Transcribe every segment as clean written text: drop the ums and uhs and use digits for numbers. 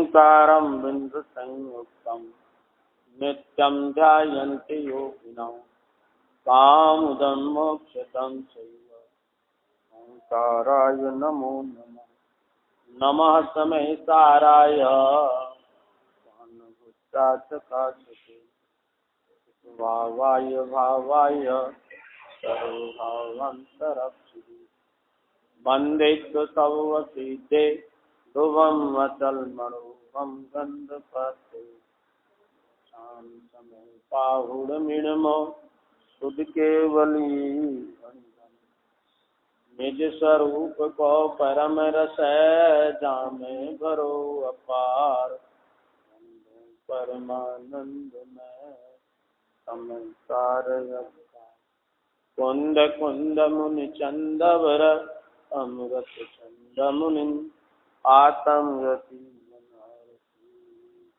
ओंकारं बिंदुसंयुक्तं नित्यं ध्यायन्ति योगिनः कामदं मोक्षदं चैव ओंकाराय नमो नमः। नमः समेताराय भानुभुताचकाचके भावाय भावाय सर्वभावान्तरक्षिणे वन्देत्वसर्वसिद्धे ध्रुवं अचलमणोहं गन्धपते शान्तमोपाहुरमिणमो सुधकेवली निज स्वरूप को परम रस जामे भरो अपार परमानंद में संसार कुंद कुंद मुनि चंदवर अमृत चंद मुनि आतम रति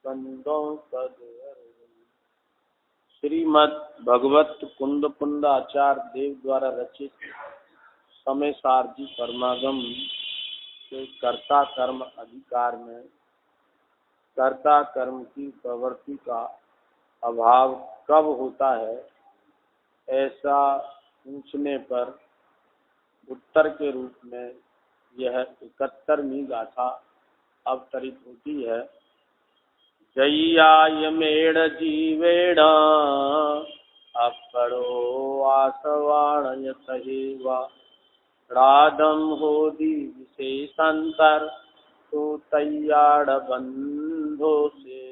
कंदों पद श्रीमद् भगवत कुंद कुंद आचार्य देव द्वारा रचित समय सारजी परमागम के कर्ता कर्म अधिकार में कर्ता कर्म की प्रवृत्ति का अभाव कब होता है, ऐसा पूछने पर उत्तर के रूप में यह 71वीं गाथा अवतरित होती है। जय्यायमेण जीवेण अपरो आसवाणयतहेवा राधम होदी विशेषांतर तो तैयार बंधो से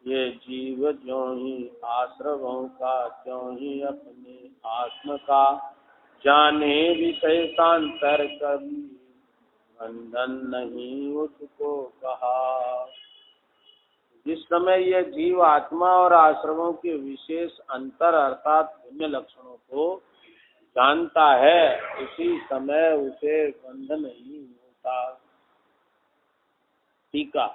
ये जीव ज्यों ही आश्रवों का त्यों ही अपने आत्म का जाने विशेषांतर कभी बंधन नहीं उसको कहा। जिस समय यह जीव आत्मा और आश्रमों के विशेष अंतर अर्थात भिन्न लक्षणों को जानता है, उसी समय उसे बंधन नहीं होता। टीका,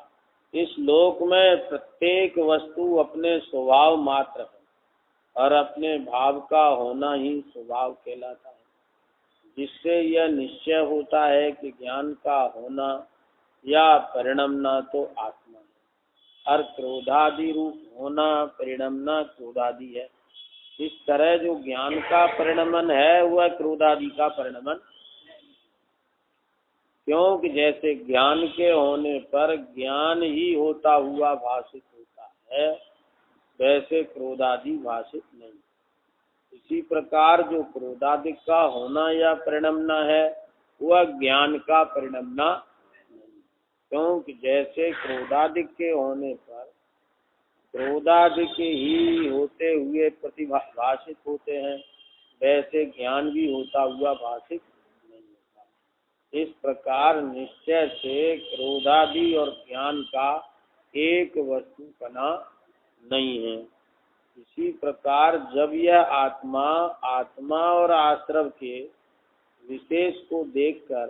इस लोक में प्रत्येक वस्तु अपने स्वभाव मात्र है और अपने भाव का होना ही स्वभाव कहलाता है, जिससे यह निश्चय होता है कि ज्ञान का होना या परिणमना तो आत्मा है और क्रोधादि रूप होना परिणमना क्रोधादि है। इस तरह जो ज्ञान का परिणमन है वह क्रोधादि का परिणमन, क्योंकि जैसे ज्ञान के होने पर ज्ञान ही होता हुआ भाषित होता है, वैसे क्रोधादि भाषित नहीं। इसी प्रकार जो क्रोधादि का होना या परिणमना है वह ज्ञान का परिणमना नहीं, क्योंकि जैसे क्रोधादि के होने पर क्रोधादि के ही होते हुए प्रतिभाषित होते हैं, वैसे ज्ञान भी होता हुआ भाषित नहीं होता। इस प्रकार निश्चय से क्रोधादि और ज्ञान का एक वस्तुपना नहीं है। इसी प्रकार जब यह आत्मा और आश्रव के विशेष को देखकर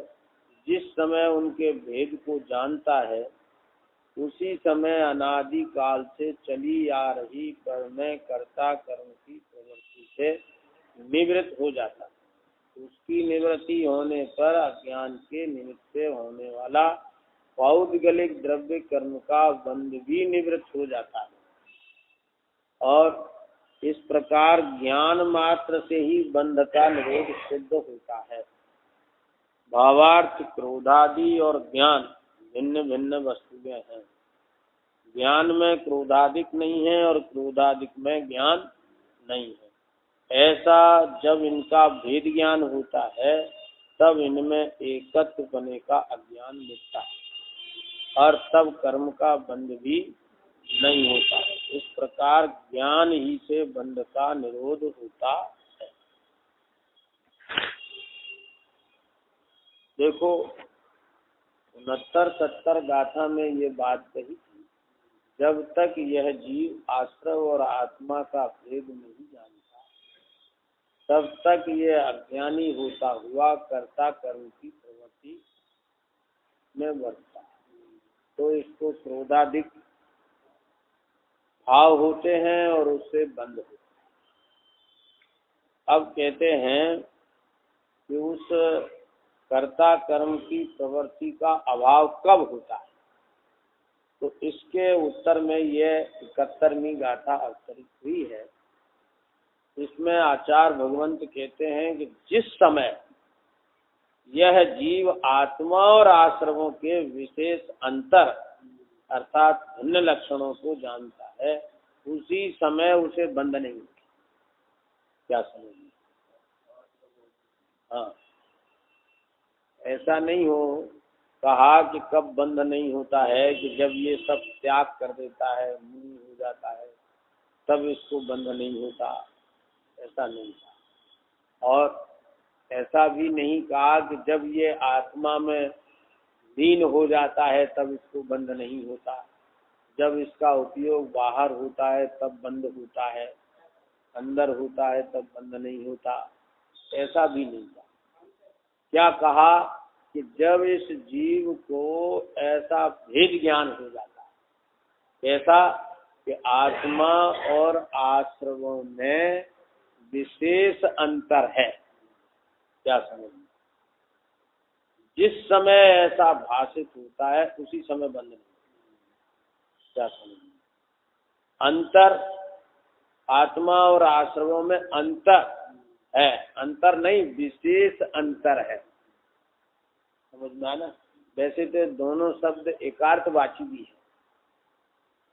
जिस समय उनके भेद को जानता है, उसी समय अनादि काल से चली आ रही कर्म कर्ता कर्म की प्रवृत्ति से निवृत्त हो जाता है। उसकी निवृत्ति होने पर अज्ञान के निमित्त से होने वाला पौद्गलिक द्रव्य कर्म का बंध भी निवृत्त हो जाता है और इस प्रकार ज्ञान मात्र से ही बंध का निरोध सिद्ध होता है। भावार्थ क्रोधादि और ज्ञान भिन्न भिन्न वस्तुएं हैं। ज्ञान में क्रोधादिक नहीं है और क्रोधादिक में ज्ञान नहीं है। ऐसा जब इनका भेद ज्ञान होता है तब इनमें एकत्व बने का अज्ञान मिटता है और तब कर्म का बंध भी नहीं होता है। इस प्रकार ज्ञान ही से बंध का निरोध होता है। देखो 69-70 गाथा में ये बात कही, जब तक यह जीव आश्रव और आत्मा का भेद नहीं जानता तब तक यह अज्ञानी होता हुआ कर्ता कर्म की प्रवृत्ति में बढ़ता है। तो इसको क्रोधाधिक भाव होते हैं और उससे बंद होते हैं। अब कहते हैं कि उस कर्ता कर्म की प्रवृत्ति का अभाव कब होता है। तो इसके उत्तर में ये 71वीं गाथा अवतरित हुई है। इसमें आचार्य भगवंत कहते हैं कि जिस समय यह जीव आत्मा और आश्रमों के विशेष अंतर अर्थात भिन्न लक्षणों को जानता है, उसी समय उसे बंध नहीं होता। क्या समझिए? हाँ, ऐसा नहीं हो कहा कि कब बंध नहीं होता है कि जब ये सब त्याग कर देता है, मुनि हो जाता है, तब इसको बंध नहीं होता। ऐसा नहीं कहा। और ऐसा भी नहीं कहा कि जब ये आत्मा में लीन हो जाता है तब इसको बंध नहीं होता, जब इसका उपयोग बाहर होता है तब बंद होता है, अंदर होता है तब बंद नहीं होता। ऐसा भी नहीं कहा। क्या कहा कि जब इस जीव को ऐसा भेद ज्ञान हो जाता है, ऐसा कि आत्मा और आश्रमों में विशेष अंतर है। क्या समझ? जिस समय ऐसा भाषित होता है उसी समय बंद नहीं। क्या समझ? अंतर, आत्मा और आश्रमों में अंतर है, अंतर नहीं विशेष अंतर है। समझ में आना? वैसे तो दोनों शब्द एकार्थवाची भी है।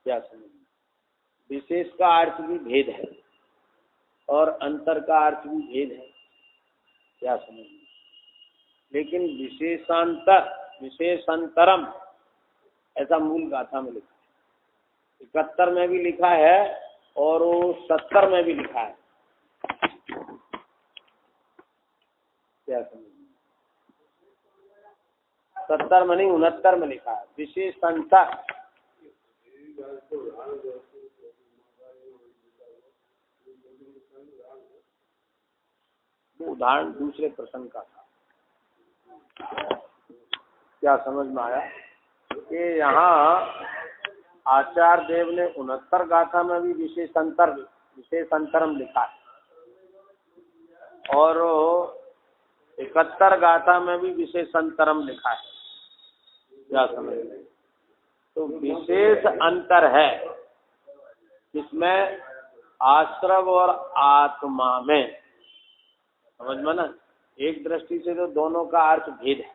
क्या समझ? विशेष का अर्थ भी भेद है और अंतर का अर्थ भी भेद है। क्या समझ? लेकिन विशेषांतर, विशेषांतरम ऐसा मूल गाथा में लिखा है। 71 में भी लिखा है और 70 में भी लिखा है। क्या समझ? 70 में नहीं, 69 में लिखा है विशेषांतर। उदाहरण दूसरे प्रसंग का था। क्या समझ में आया? कि यहाँ आचार्य देव ने 69 गाथा में भी विशेषांतरम लिखा है और 71 गाथा में भी विशेषांतरम लिखा है। क्या समझ में? तो विशेष अंतर है इसमें आश्रम और आत्मा में। समझ में ना? एक दृष्टि से तो दोनों का अर्थ भेद है।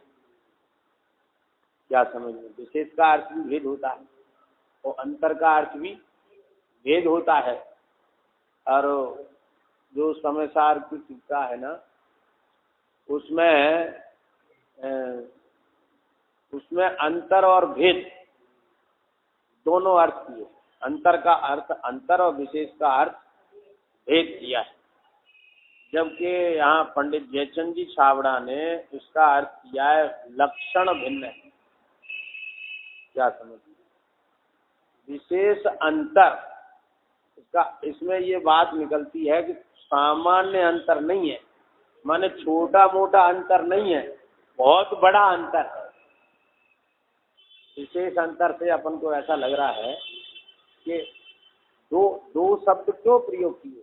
क्या समझ में? विशेष का अर्थ भी भेद होता है और अंतर का अर्थ भी भेद होता है। और जो समयसार की टीका है ना, उसमें अंतर और भेद दोनों अर्थ किए। अंतर का अर्थ अंतर और विशेष का अर्थ भेद किया है। जबकि यहाँ पंडित जयचंद जी छाबड़ा ने इसका अर्थ किया है लक्षण भिन्न है। क्या समझ? विशेष अंतर, इसमें ये बात निकलती है कि सामान्य अंतर नहीं है, माने छोटा मोटा अंतर नहीं है, बहुत बड़ा अंतर है। विशेष अंतर से अपन को ऐसा लग रहा है कि दो शब्द क्यों प्रयोग किए?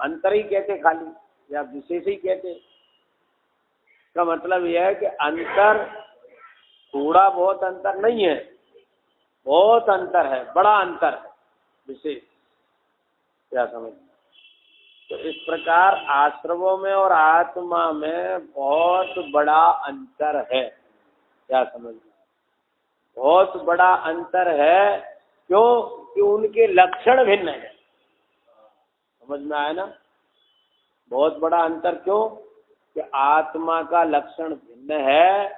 अंतर ही कहते खाली या विशेष ही कहते? इसका मतलब यह है कि अंतर थोड़ा बहुत अंतर नहीं है, बहुत अंतर है, बड़ा अंतर है, विशेष। क्या समझ? तो इस प्रकार आश्रमों में और आत्मा में बहुत बड़ा अंतर है। क्या समझ? बहुत बड़ा अंतर है। क्यों? कि उनके लक्षण भिन्न है। समझ में आया ना? बहुत बड़ा अंतर क्यों? कि आत्मा का लक्षण भिन्न है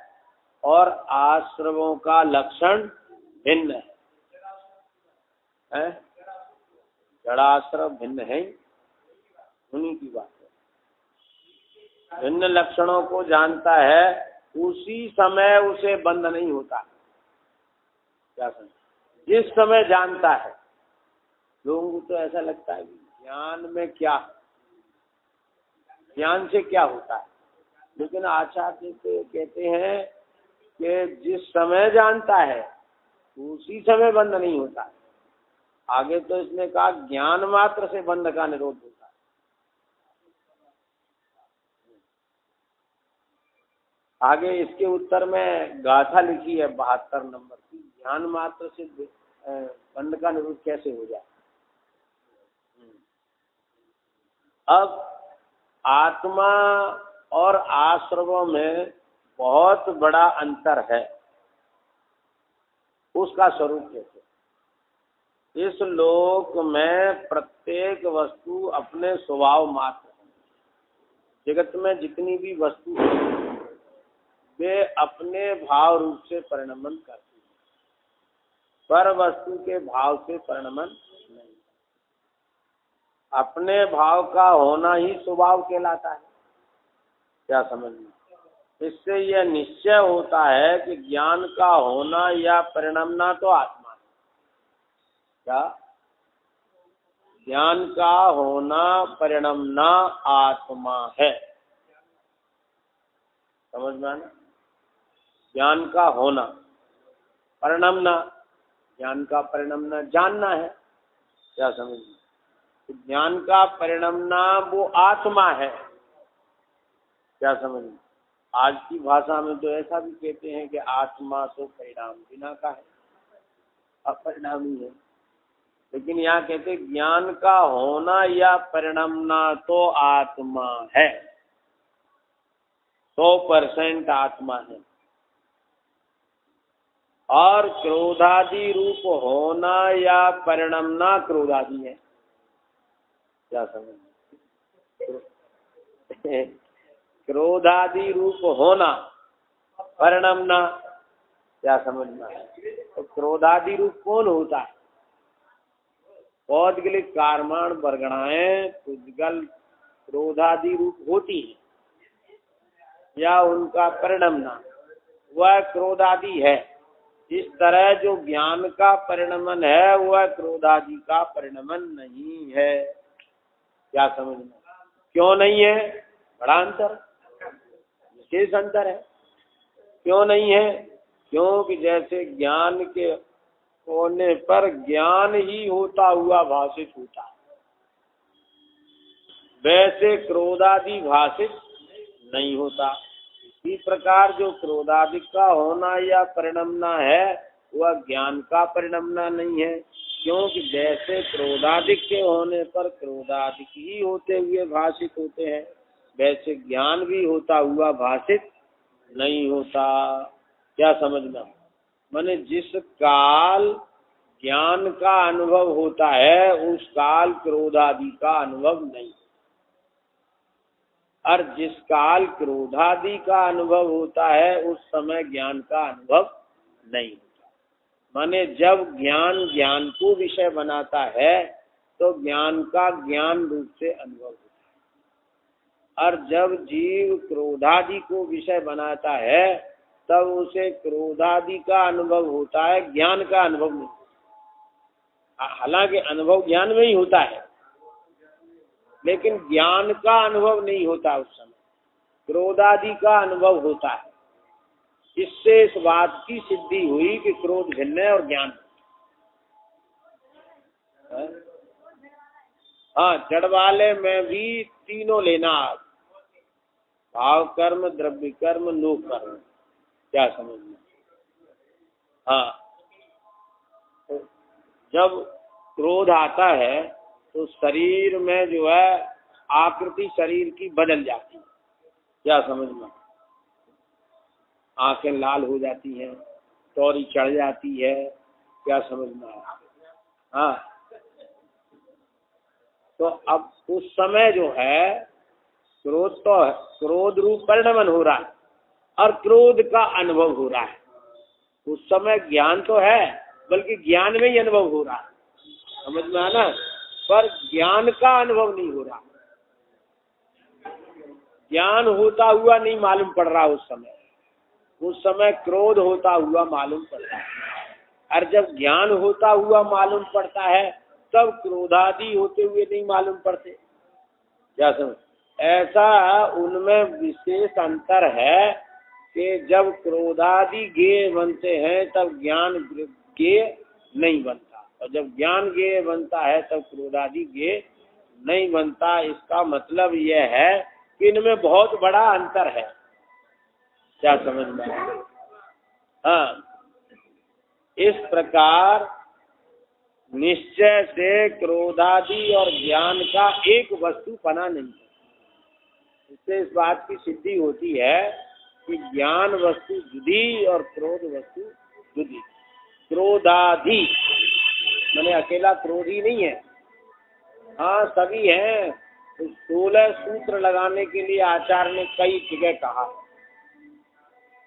और आश्रमों का लक्षण भिन्न है। जड़ाश्रम भिन्न है, उन्हीं की बात है। भिन्न लक्षणों को जानता है, उसी समय उसे बंध नहीं होता। क्या समझ? जिस समय जानता है। लोगों को तो ऐसा लगता है कि ज्ञान में क्या, ज्ञान से क्या होता है, लेकिन आचार्य तो कहते हैं कि जिस समय जानता है उसी समय बंध नहीं होता। आगे तो इसने कहा ज्ञान मात्र से बंध का निरोध होता है। आगे इसके उत्तर में गाथा लिखी है 72 नंबर की, ध्यान मात्र से खंड का निरोध कैसे हो जाए। अब आत्मा और आश्रवों में बहुत बड़ा अंतर है, उसका स्वरूप कैसे। इस लोक में प्रत्येक वस्तु अपने स्वभाव मात्र है। जगत में जितनी भी वस्तु है वे अपने भाव रूप से परिणमन करती है, पर वस्तु के भाव से परिणमन नहीं। अपने भाव का होना ही स्वभाव कहलाता है। क्या समझ में। इससे यह निश्चय होता है कि ज्ञान का होना या परिणमना तो आत्मा है। क्या ज्ञान का होना परिणमना आत्मा है। समझ में आना। ज्ञान का होना परिणमना, ज्ञान का परिणमना जानना है। क्या समझ में। तो ज्ञान का परिणमना वो आत्मा है। क्या समझ में। आज की भाषा में तो ऐसा भी कहते हैं कि आत्मा तो परिणाम बिना का है, अपरिणामी है। लेकिन यहाँ कहते ज्ञान का होना या परिणमना तो आत्मा है, 100% आत्मा है। और क्रोधादि रूप होना या परिणमना क्रोधादि है। क्या समझ। क्रोधादि रूप होना परिणमना। क्या समझना है। तो क्रोधादि रूप कौन होता है। पौद्गलिक कारमाण वर्गणाएं पुद्गल क्रोधादि रूप होती है या उनका परिणमना वह क्रोधादि है। इस तरह जो ज्ञान का परिणमन है वह क्रोधादि का परिणमन नहीं है। क्या समझना। क्यों नहीं है। बड़ा अंतर, विशेष अंतर है। क्यों नहीं है। क्योंकि जैसे ज्ञान के होने पर ज्ञान ही होता हुआ भाषित होता है, वैसे क्रोधादि भाषित नहीं होता। इसी प्रकार जो क्रोधादि का होना या परिणमना है वह ज्ञान का परिणमना नहीं है। क्योंकि जैसे क्रोधादिक के होने पर क्रोधादिक ही होते हुए भाषित होते हैं, वैसे ज्ञान भी होता हुआ भाषित नहीं होता। क्या समझना। माने जिस काल ज्ञान का अनुभव होता है उस काल क्रोधादि का अनुभव नहीं, और जिस काल क्रोधादि का अनुभव होता है उस समय ज्ञान का अनुभव नहीं होता। माने जब ज्ञान ज्ञान को विषय बनाता है तो ज्ञान का ज्ञान रूप से अनुभव होता है, और जब जीव क्रोधादि को विषय बनाता है तब उसे क्रोधादि का अनुभव होता है, ज्ञान का अनुभव नहीं। हालांकि अनुभव ज्ञान में ही होता है लेकिन ज्ञान का अनुभव नहीं होता। उस समय क्रोधादि का अनुभव होता है। इससे इस बात की सिद्धि हुई कि क्रोध भिन्न है और ज्ञान। हाँ, जड़ वाले में भी तीनों लेना, भाव कर्म, द्रव्य कर्म, लोक कर्म। क्या समझना। हाँ, तो जब क्रोध आता है तो शरीर में जो है आकृति शरीर की बदल जाती है। क्या समझना। आंखें लाल हो जाती हैं, तौरी चढ़ जाती है। क्या समझना है। हाँ, तो अब उस समय जो है क्रोध तो है, क्रोध रूप परिणमन हो रहा है और क्रोध का अनुभव हो रहा है। उस समय ज्ञान तो है बल्कि ज्ञान में ही अनुभव हो रहा है। समझ में आना। पर ज्ञान का अनुभव नहीं हो रहा, ज्ञान होता हुआ नहीं मालूम पड़ रहा। उस समय क्रोध होता हुआ मालूम पड़ता है, और जब ज्ञान होता हुआ मालूम पड़ता है तब क्रोधादि होते हुए नहीं मालूम पड़ते। क्या समझ। ऐसा उनमें विशेष अंतर है कि जब क्रोधादि ज्ञेय बनते हैं तब ज्ञान ज्ञेय नहीं बनता, और जब ज्ञान ज्ञेय बनता है तब क्रोधादि ज्ञेय नहीं बनता। इसका मतलब यह है कि इनमें बहुत बड़ा अंतर है। क्या समझ में। हाँ, इस प्रकार निश्चय से क्रोधादि और ज्ञान का एक वस्तु पना नहीं है। इससे इस बात की सिद्धि होती है कि ज्ञान वस्तु जुदी और क्रोध वस्तु जुदी। क्रोधादि मैंने अकेला क्रोध ही नहीं है, हाँ सभी हैं। 16 सूत्र लगाने के लिए आचार्य ने कई जगह कहा,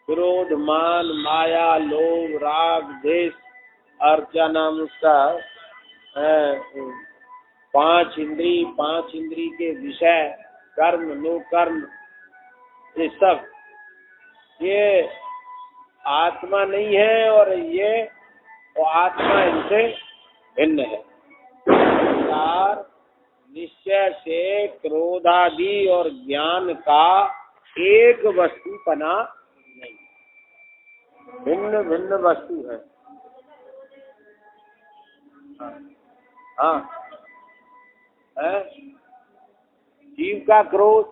क्रोध, मान, माया, लोभ, राग, द्वेष और क्या नाम उसका 5 इंद्री के विषय, कर्म, नो कर्म, ये सब ये आत्मा नहीं है और ये आत्मा इनसे भिन्न है। निश्चय से क्रोधादि और ज्ञान का एक वस्तु पना नहीं, भिन्न भिन्न वस्तु है। हाँ है जीव का क्रोध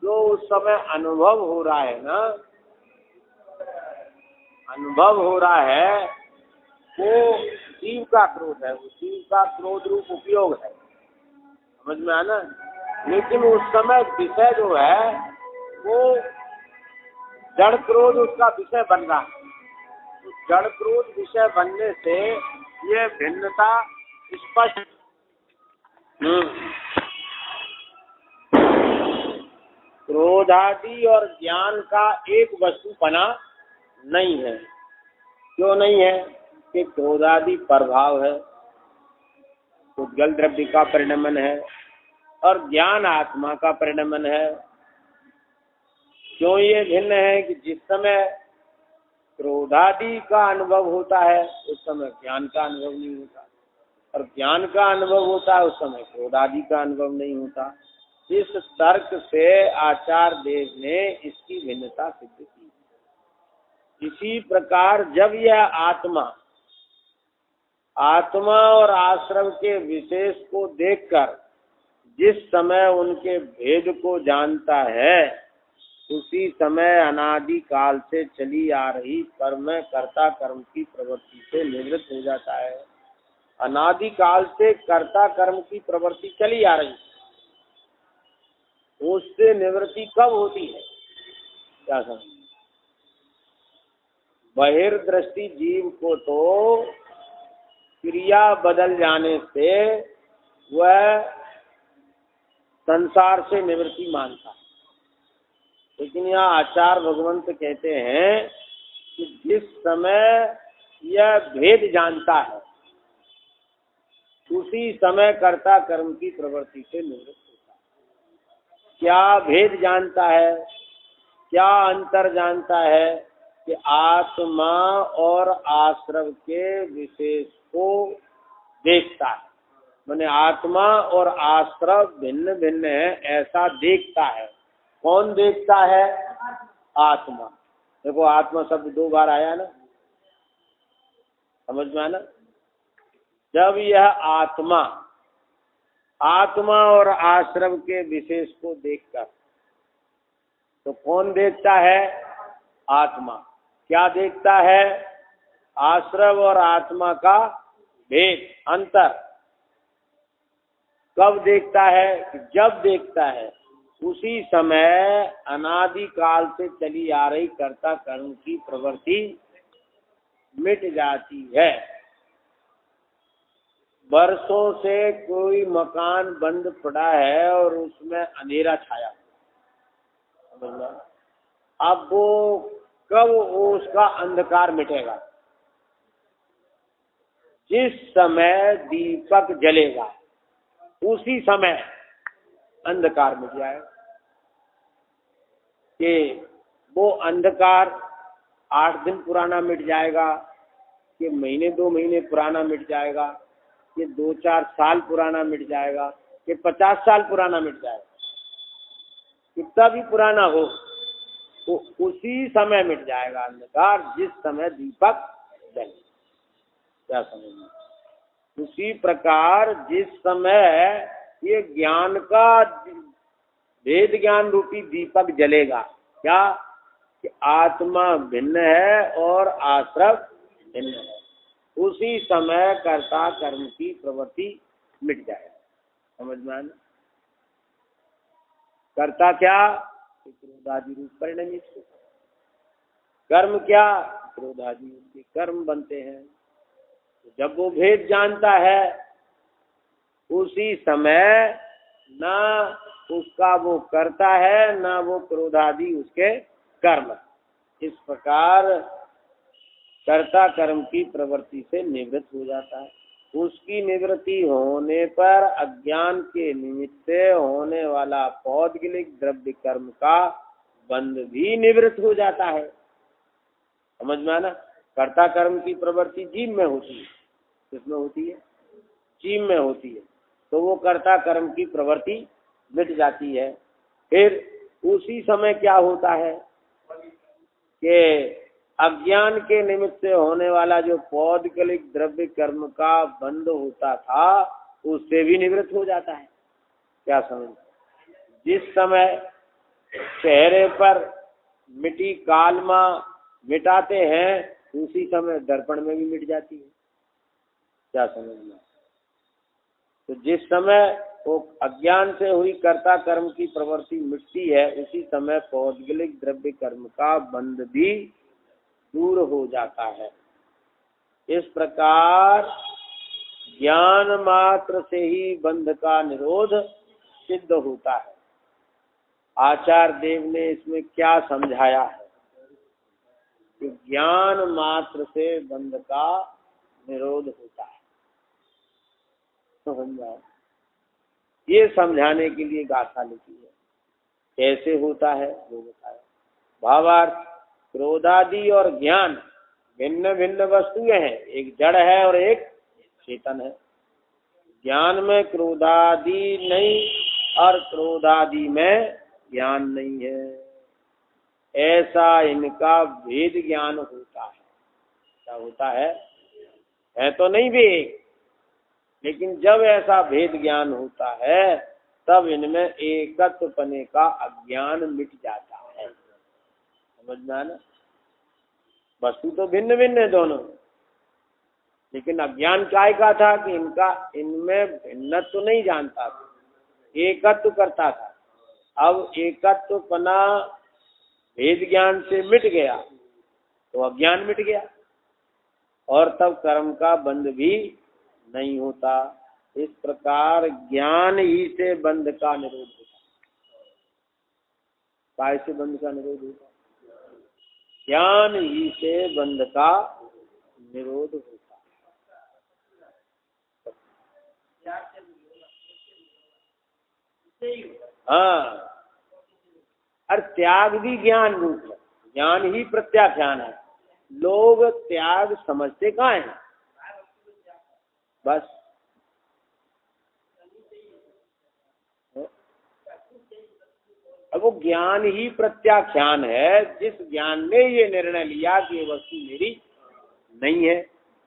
जो उस समय अनुभव हो रहा है ना, अनुभव हो रहा है, वो जीव का क्रोध है, वो जीव का क्रोध रूप उपयोग है, समझ में आना। लेकिन उस समय विषय जो है वो जड़ क्रोध उसका विषय बन रहा है। तो जड़ क्रोध विषय बनने से ये भिन्नता स्पष्ट। क्रोधादि और ज्ञान का एक वस्तु पना नहीं है। क्यों नहीं है? कि क्रोधादि प्रभाव है, उद्गल द्रव्य का परिणमन है, और ज्ञान आत्मा का परिणमन है। क्यों ये भिन्न है? कि जिस समय क्रोधादि का अनुभव होता है उस समय ज्ञान का अनुभव नहीं होता, और ज्ञान का अनुभव होता है उस समय क्रोधादि का अनुभव नहीं होता। इस तर्क से आचार्य देव ने इसकी भिन्नता सिद्ध की। इसी प्रकार जब यह आत्मा और आश्रम के विशेष को देखकर जिस समय उनके भेद को जानता है, उसी समय अनादि काल से चली आ रही कर्म कर्ता कर्म की प्रवृत्ति से निवृत्त हो जाता है। अनादि काल से कर्ता कर्म की प्रवृत्ति चली आ रही, उससे निवृत्ति कब होती है? क्या समझ? बहिर्दृष्टि जीव को तो क्रिया बदल जाने से वह संसार से निवृत्ति मानता है। लेकिन यहाँ आचार्य भगवंत कहते हैं कि जिस समय यह भेद जानता है उसी समय कर्ता कर्म की प्रवृत्ति से निवृत्त होता है। क्या भेद जानता है? क्या अंतर जानता है? कि आत्मा और आश्रव के विशेष को देखता है। माने आत्मा और आश्रव भिन्न भिन्न है ऐसा देखता है। कौन देखता है? आत्मा। देखो आत्मा शब्द 2 बार आया ना, समझ में आना। जब यह आत्मा और आश्रव के विशेष को देखकर, तो कौन देखता है? आत्मा। क्या देखता है? आश्रव और आत्मा का भेद, अंतर। कब देखता है? कि जब देखता है उसी समय अनादि काल से चली आ रही कर्ता कर्म की प्रवृत्ति मिट जाती है। वर्षों से कोई मकान बंद पड़ा है और उसमें अंधेरा छाया, अब वो कब उसका अंधकार मिटेगा? जिस समय दीपक जलेगा उसी समय अंधकार मिट जाएगा। कि वो अंधकार 8 दिन पुराना मिट जाएगा, कि महीने 2 महीने पुराना मिट जाएगा, कि 2-4 साल पुराना मिट जाएगा, कि 50 साल पुराना मिट जाएगा। कितना भी पुराना हो तो उसी समय मिट जाएगा अंधकार, जिस समय दीपक जले। क्या समझ? उसी प्रकार जिस समय ये ज्ञान का वेद ज्ञान रूपी दीपक जलेगा, क्या? कि आत्मा भिन्न है और आश्रव भिन्न है। उसी समय कर्ता कर्म की प्रवृत्ति मिट जाए। समझ में आना? कर्ता क्या? क्रोधादि रूप परिणमित। कर्म क्या? क्रोधादि उसके कर्म बनते हैं। तो जब वो भेद जानता है उसी समय ना उसका वो करता है ना वो क्रोधादि उसके कर्म। इस प्रकार कर्ता कर्म की प्रवृत्ति से निवृत्त हो जाता है। उसकी निवृत्ति होने पर अज्ञान के निमित्त से होने वाला पौद्गलिक द्रव्य कर्म का बंध भी निवृत्त हो जाता है। समझ में आना? कर्ता कर्म की प्रवृत्ति जीव में होती है। किसमें होती है? जीव में होती है। तो वो कर्ता कर्म की प्रवृत्ति मिट जाती है। फिर उसी समय क्या होता है कि अज्ञान के निमित्त से होने वाला जो पौद्गलिक द्रव्य कर्म का बंध होता था उससे भी निवृत्त हो जाता है। क्या समझ? जिस समय चेहरे पर मिट्टी कालमा मिटाते हैं उसी समय दर्पण में भी मिट जाती है। क्या समझना? तो जिस समय वो अज्ञान से हुई कर्ता कर्म की प्रवृत्ति मिटती है उसी समय पौद्गलिक द्रव्य कर्म का बंध भी दूर हो जाता है। इस प्रकार ज्ञान मात्र से ही बंध का निरोध सिद्ध होता है। आचार्य देव ने इसमें क्या समझाया है कि ज्ञान मात्र से बंध का निरोध होता है। समझा? ये समझाने के लिए गाथा लिखी है। कैसे होता है वो बताया। भावार्थ, क्रोधादि और ज्ञान भिन्न भिन्न वस्तुएं हैं। एक जड़ है और एक चेतन है। ज्ञान में क्रोधादि नहीं और क्रोधादि में ज्ञान नहीं है। ऐसा इनका भेद ज्ञान होता है। क्या होता है तो नहीं भी, लेकिन जब ऐसा भेद ज्ञान होता है तब इनमें एकत्वपने का अज्ञान मिट जाता है। समझ में आना? वस्तु तो भिन्न भिन्न है दोनों, लेकिन अज्ञान काय का था कि इनमें भिन्नत्व तो नहीं जानता था, एकत्व करता था। अब एकत्वपना भेद ज्ञान से मिट गया तो अज्ञान मिट गया और तब कर्म का बंध भी नहीं होता। इस प्रकार ज्ञान ही से बंध का निरोध होता। काय से बंध का निरोध होता? ज्ञान ही से बंध का निरोध होता। हाँ, और त्याग भी ज्ञान रूप है। ज्ञान ही प्रत्याख्यान है। लोग त्याग समझते कहाँ हैं? बस अब वो ज्ञान ही प्रत्याख्यान है। जिस ज्ञान ने ये निर्णय लिया कि ये वस्तु मेरी नहीं है,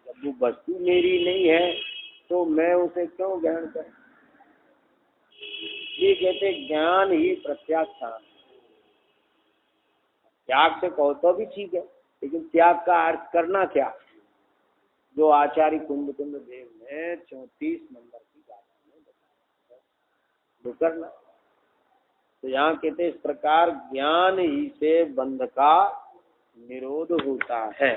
जब वो वस्तु मेरी नहीं है तो मैं उसे क्यों ग्रहण करूं? ये कहते ज्ञान ही प्रत्याख्यान। त्याग से कहो तो भी ठीक है, लेकिन त्याग का अर्थ करना क्या? जो आचार्य कुंदकुंद देव ने 34 नंबर की बात में बताया वो करना। तो यहाँ कहते इस प्रकार ज्ञान ही से बंध का निरोध होता है।